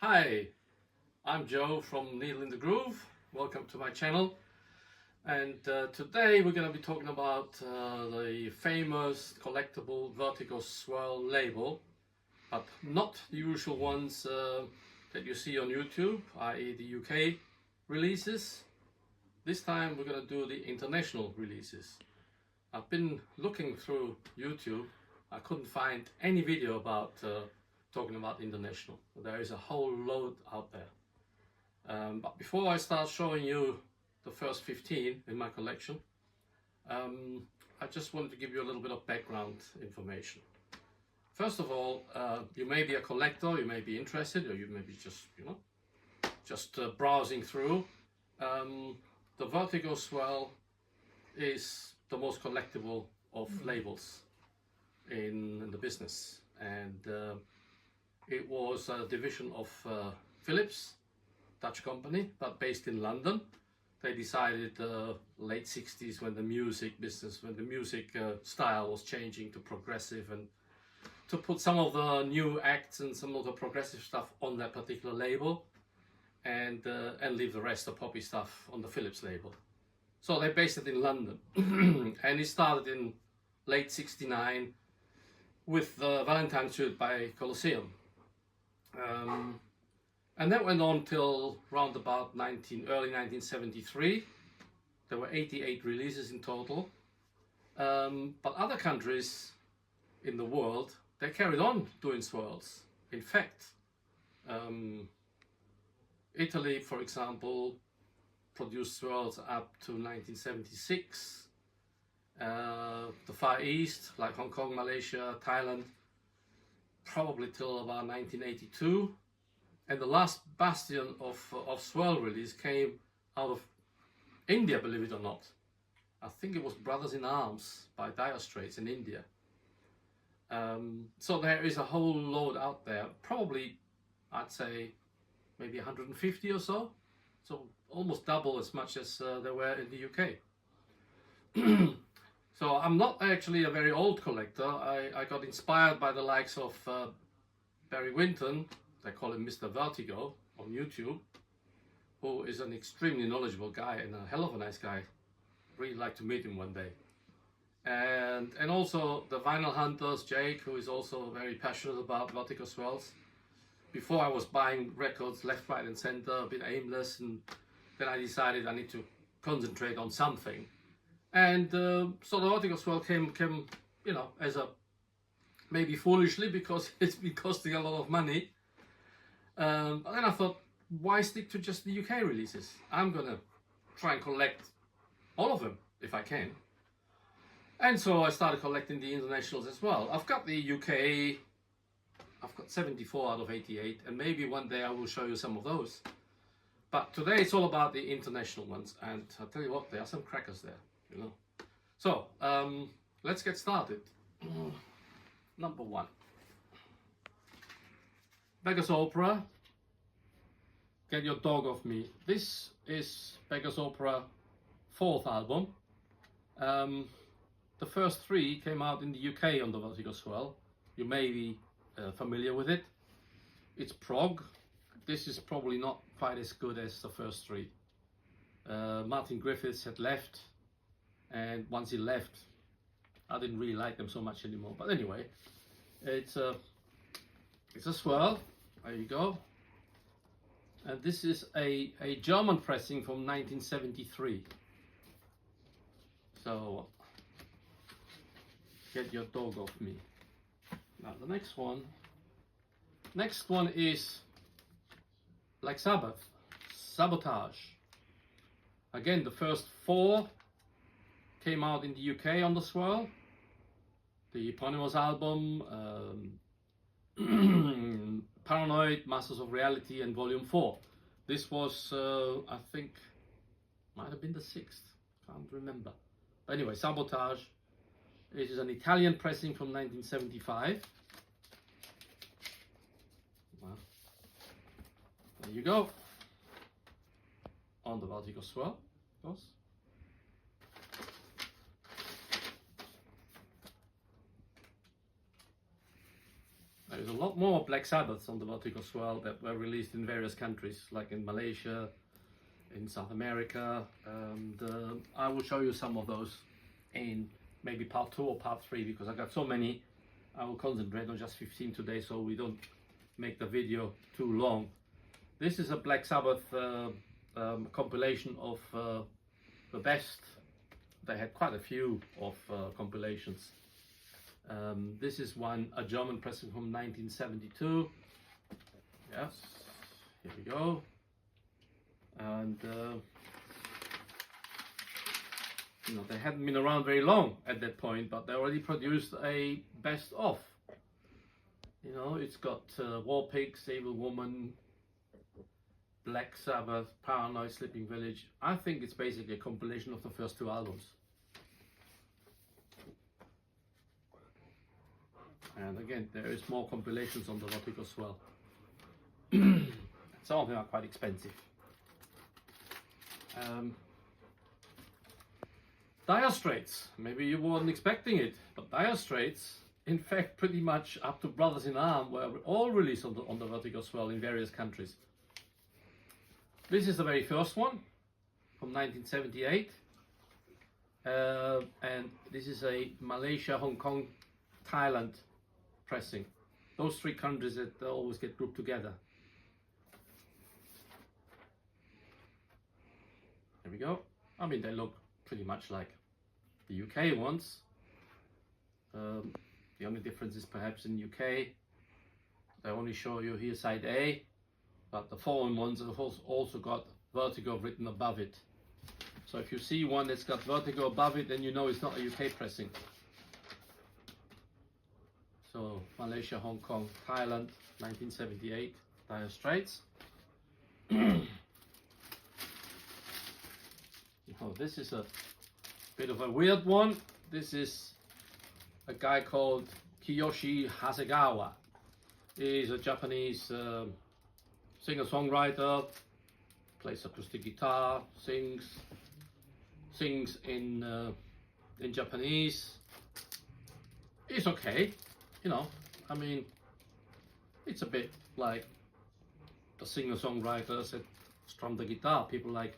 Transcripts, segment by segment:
Hi, I'm Joe from Needle in the Groove. Welcome to my channel. And today we're going to be talking about the famous collectible vertigo swirl label, but not the usual ones that you see on YouTube, i.e. the UK releases. This time we're going to do the international releases. I've been looking through YouTube. I couldn't find any video about talking about international. There is a whole load out there. But before I start showing you the first 15 in my collection, I just wanted to give you a little bit of background information. First of all, you may be a collector, you may be interested, or you may be just browsing through. The vertigo swirl is the most collectible of labels in the business, and it was a division of Philips, Dutch company, but based in London. They decided late 60s, when the music style was changing to progressive, and to put some of the new acts and some of the progressive stuff on that particular label, and leave the rest of poppy stuff on the Philips label. So they based it in London, and it started in late 69 with the Valentine's Suite by Colosseum. And that went on till round about early 1973. There were 88 releases in total. But other countries in the world, they carried on doing swirls. In fact, Italy, for example, produced swirls up to 1976. The Far East, like Hong Kong, Malaysia, Thailand, probably till about 1982. And the last bastion of swirl release came out of India, believe it or not. I think it was Brothers in Arms by Dire Straits in India. So there is a whole load out there, probably I'd say maybe 150 or so. So almost double as much as there were in the UK. So I'm not actually a very old collector. I got inspired by the likes of Barry Winton, they call him Mr. Vertigo on YouTube, who is an extremely knowledgeable guy and a hell of a nice guy. Really like to meet him one day. And also the Vinyl Hunters, Jake, who is also very passionate about vertigo swirls. Before I was buying records left, right and center, a bit aimless, and then I decided I need to concentrate on something. And so the vertigo swirl came, as a, maybe foolishly, because it's been costing a lot of money. But then I thought, why stick to just the UK releases? I'm gonna try and collect all of them if I can. And so I started collecting the internationals as well. I've got the UK, I've got 74 out of 88, and maybe one day I will show you some of those. But today it's all about the international ones, and I'll tell you what, there are some crackers there, So, let's get started. Number 1. Beggars Opera, Get Your Dog Off Me. This is Beggars Opera 4th album. The first 3 came out in the UK on the Vertigo swirl. You may be familiar with it. It's prog. This is probably not quite as good as the first 3. Martin Griffiths had left, and once he left, I didn't really like them so much anymore. But anyway, it's a swirl. There you go. And this is a German pressing from 1973. So, Get Your Dog Off Me. Now the next one is Black Sabbath, Sabotage. Again, the first 4 came out in the UK on the swirl. The eponymous album, Paranoid, Masters of Reality, and Volume 4. This was, I think, might have been the 6th, can't remember. But anyway, Sabotage. It is an Italian pressing from 1975. Well, there you go. On the Vertigo swirl, of course. There's a lot more Black Sabbaths on the vertigo swirl that were released in various countries, like in Malaysia, in South America, and I will show you some of those in maybe part 2 or part 3, because I got so many. I will concentrate on just 15 today, so we don't make the video too long. This is a Black Sabbath compilation of the best. They had quite a few of compilations. This is a German pressing from 1972. Yes, here we go. And you know, they hadn't been around very long at that point, but they already produced a best of. You know, it's got War Pigs, Evil Woman, Black Sabbath, Paranoid, Sleeping Village. I think it's basically a compilation of the first 2 albums. And again, there is more compilations on the vertigo swirl. Some of them are quite expensive. Dire Straits, maybe you weren't expecting it, but Dire Straits, in fact, pretty much up to Brothers in Arms, were all released on the vertigo swirl in various countries. This is the very first one from 1978, and this is a Malaysia, Hong Kong, Thailand pressing. Those 3 countries that always get grouped together. There we go. I mean, they look pretty much like the UK ones. The only difference is perhaps in UK, they only show you here side A, but the foreign ones have also got vertigo written above it. So if you see one that's got vertigo above it, then you know it's not a UK pressing. So Malaysia, Hong Kong, Thailand, 1978, Dire Straits. Oh, this is a bit of a weird one. This is a guy called Kiyoshi Hasegawa. He's a Japanese singer-songwriter, plays acoustic guitar, sings in Japanese. It's okay, you know. I mean, it's a bit like the singer-songwriters that strum the guitar. People like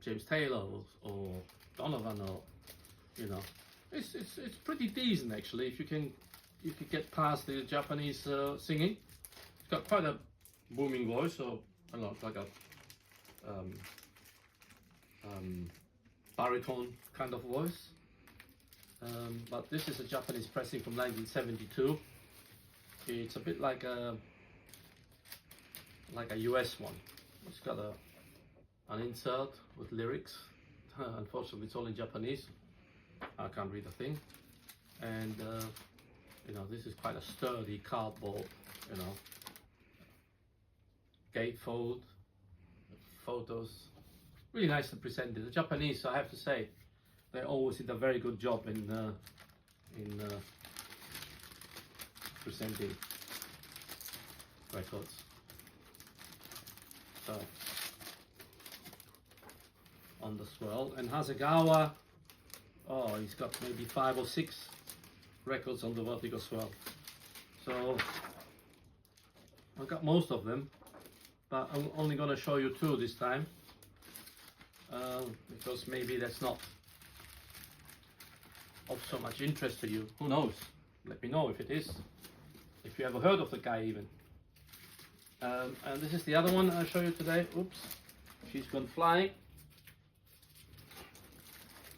James Taylor or Donovan, or you know, it's pretty decent actually. If you get past the Japanese singing, it's got quite a booming voice, so I don't know, it's like a baritone kind of voice. But this is a Japanese pressing from 1972. It's a bit like a US one. It's got an insert with lyrics. Unfortunately, it's all in Japanese. I can't read a thing. And you know, this is quite a sturdy cardboard, you know, gatefold, photos. Really nice to present it. The Japanese, I have to say, they always did a very good job in presenting records. So on the swirl, and Hasegawa, oh, he's got maybe 5 or 6 records on the vertigo swirl. So I got most of them, but I'm only going to show you 2 this time, because maybe that's not of so much interest to you. Who knows? Let me know if it is, if you ever heard of the guy even. And this is the other one I'll show you today. Oops, she's gone flying.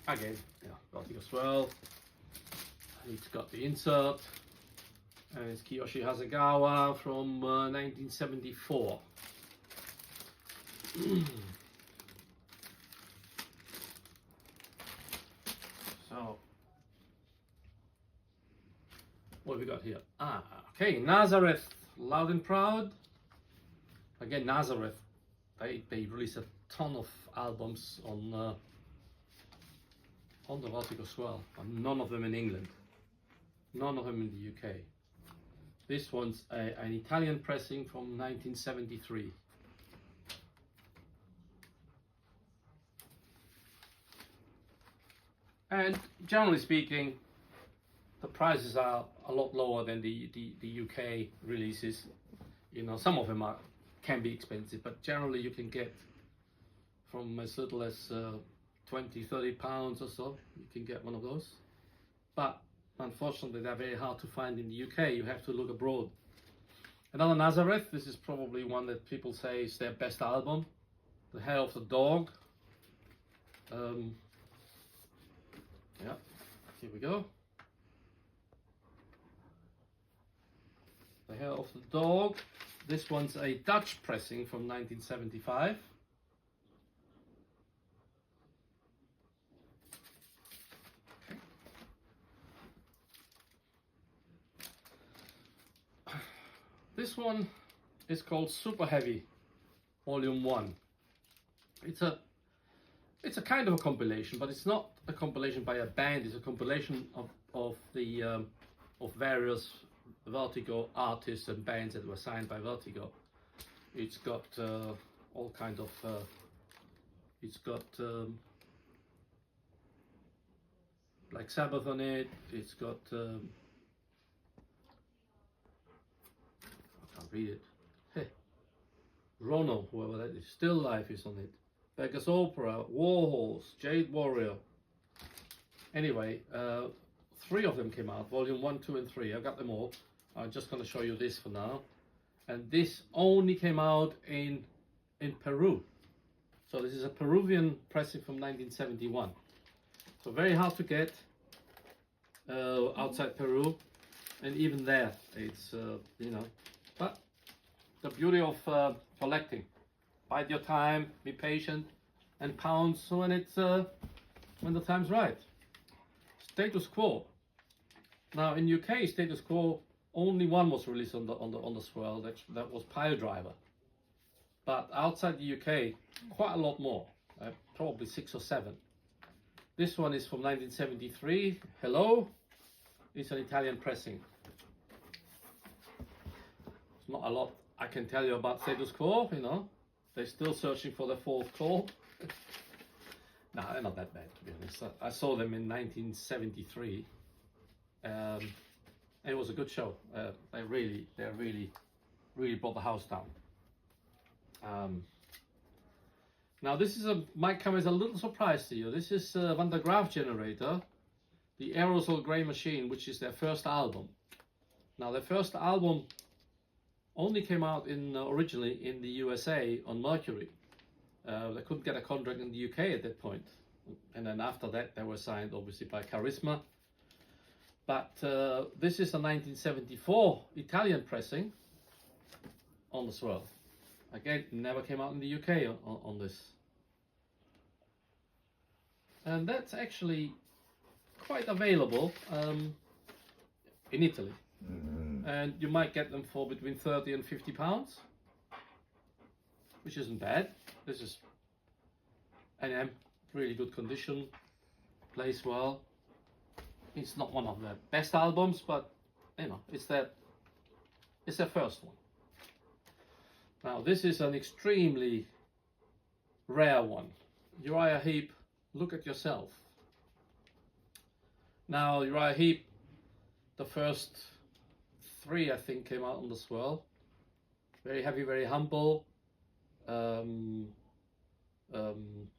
Again, yeah, vertigo swirl. It's got the insert, and it's Kiyoshi Hasegawa from 1974. So, what have we got here? Okay, Nazareth, Loud and Proud. Again, Nazareth, they released a ton of albums on the vertigo swirl, and none of them in England, none of them in the UK. This one's an Italian pressing from 1973. And generally speaking, the prices are a lot lower than the UK releases. You know, some of them can be expensive, but generally you can get from as little as 20-30 pounds or so. You can get one of those, but unfortunately they're very hard to find in the UK. You have to look abroad. Another Nazareth, this is probably one that people say is their best album. The Hair of the Dog. Yeah, here we go. The Hair of the Dog. This one's a Dutch pressing from 1975. This one is called Super Heavy, Volume 1. It's a kind of a compilation, but it's not a compilation by a band. It's a compilation of various Vertigo artists and bands that were signed by Vertigo. It's got all kinds of. It's got Black Sabbath on it. It's got. I can't read it. Hey, Rono, whoever that is. Still Life is on it. Beggar's Opera, Warhorse, Jade Warrior. Anyway, 3 of them came out, Volume 1, 2 and 3. I've got them all. I'm just going to show you this for now. And this only came out in Peru. So this is a Peruvian pressing from 1971. So very hard to get outside Peru. And even there, it's, you know, but the beauty of collecting. Bide your time, be patient, and pounce when it's when the time's right. Status Quo. Now in UK, Status Quo, only one was released on the swirl. That was Pile Driver. But outside the UK, quite a lot more. Probably 6 or 7. This one is from 1973. Hello. It's an Italian pressing. It's not a lot I can tell you about Status Quo, you know. They're still searching for the 4th chord. No, they're not that bad, to be honest. I saw them in 1973. And it was a good show. They really brought the house down. Now this might come as a little surprise to you. This is Van der Graaf Generator, the Aerosol Grey Machine, which is their first album. Now their first album only came out originally in the USA on Mercury. They couldn't get a contract in the UK at that point. And then after that, they were signed obviously by Charisma. But this is a 1974 Italian pressing on the swirl. Again, never came out in the UK on this. And that's actually quite available in Italy. And you might get them for between 30 and 50 pounds, which isn't bad. This is NM, really good condition, plays well. It's not one of their best albums, but you know, it's their first one. Now this is an extremely rare one. Uriah Heep, Look at Yourself. Now Uriah Heep, the first 3 I think came out on the swirl. Very heavy, very humble.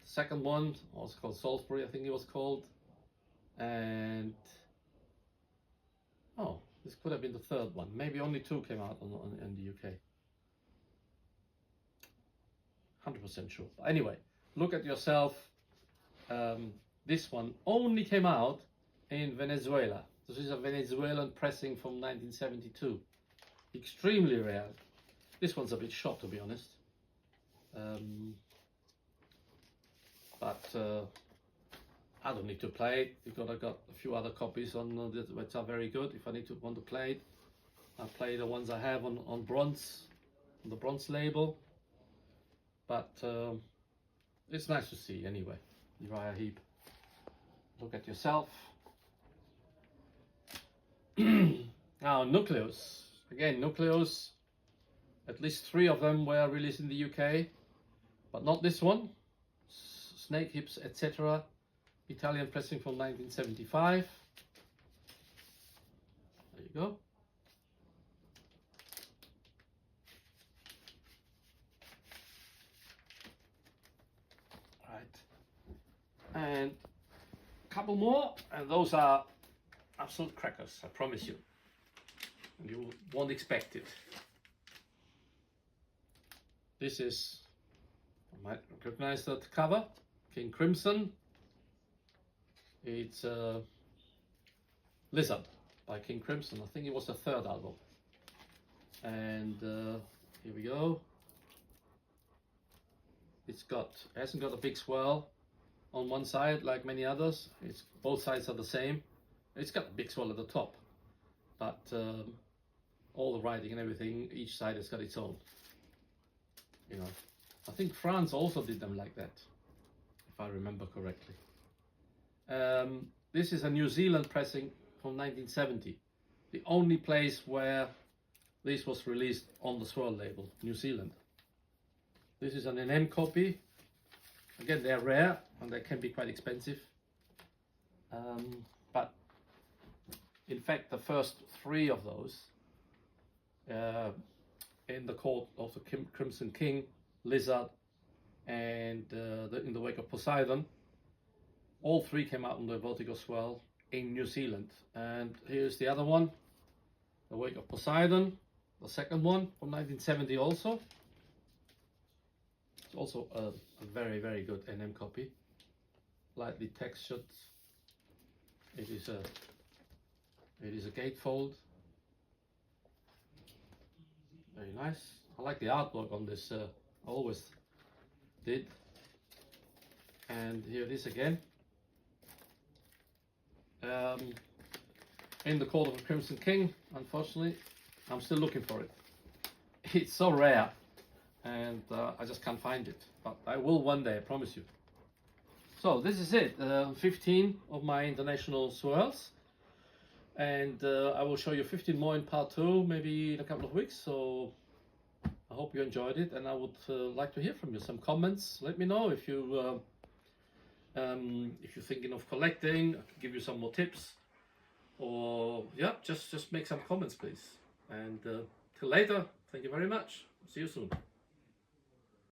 Second one was called Salisbury, I think it was called. And oh, this could have been the 3rd one. Maybe only 2 came out in the UK. 100% sure. But anyway, Look at Yourself. This one only came out in Venezuela. This is a Venezuelan pressing from 1972. Extremely rare. This one's a bit short, to be honest. But I don't need to play it because I got a few other copies on which are very good. If I want to play it, I play the ones I have on bronze, on the bronze label. But it's nice to see anyway. Uriah Heep, Look at Yourself. Now Nucleus. Again, Nucleus. At least 3 of them were released in the UK, but not this one. Snake Hips, etc. Italian pressing from 1975. There you we go. Right, and a couple more, and those are absolute crackers, I promise you. And you won't expect it. This is, you might recognize that cover, King Crimson. It's Lizard by King Crimson. I think it was the third album. And here we go. Hasn't got a big swirl on one side like many others. It's both sides are the same. It's got a big swirl at the top, but all the writing and everything, each side has got its own. You know, I think France also did them like that, if I remember correctly. This is a New Zealand pressing from 1970. The only place where this was released on the Swirl label, New Zealand. This is an NM copy. Again, they're rare and they can be quite expensive. But in fact, the first three of those in the court of the Crimson King, Lizard, and in the Wake of Poseidon, all three came out on the Vertigo Swirl in New Zealand. And here's the other one, the Wake of Poseidon, the second one from 1970 also. It's also a very, very good NM copy, lightly textured. It is a gatefold. Very nice. I like the artwork on this. I always did. And here it is again. In the Court of the Crimson King. Unfortunately, I'm still looking for it. It's so rare, and I just can't find it. But I will one day, I promise you. So this is it. 15 of my international swirls. And I will show you 15 more in part 2, maybe in a couple of weeks. So I hope you enjoyed it, and I would like to hear from you. Some comments. Let me know if you're thinking of collecting. I can give you some more tips, or yeah, just make some comments, please. And till later. Thank you very much. See you soon.